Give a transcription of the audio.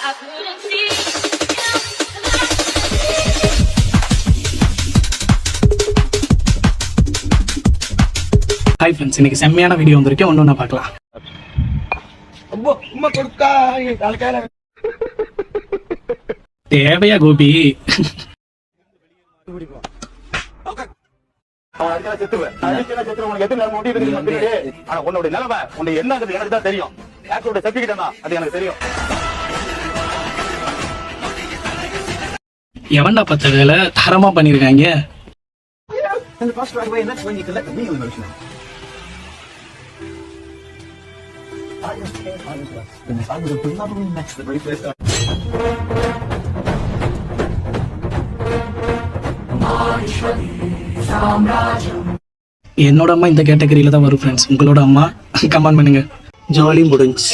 Hi friends, இன்னைக்கு செம்மையான video வந்திருக்கேன். ஒன்று பார்க்கலாம். தேவையா கோபி? எவன்டா பத்த வேலை தரமா பண்ணிருக்காங்க. என்னோட அம்மா இந்த கேட்டகரியில தான் வரும் ஃப்ரெண்ட்ஸ். உங்களோட அம்மா கமெண்ட் பண்ணுங்க. ஜாலி முடிஞ்சு.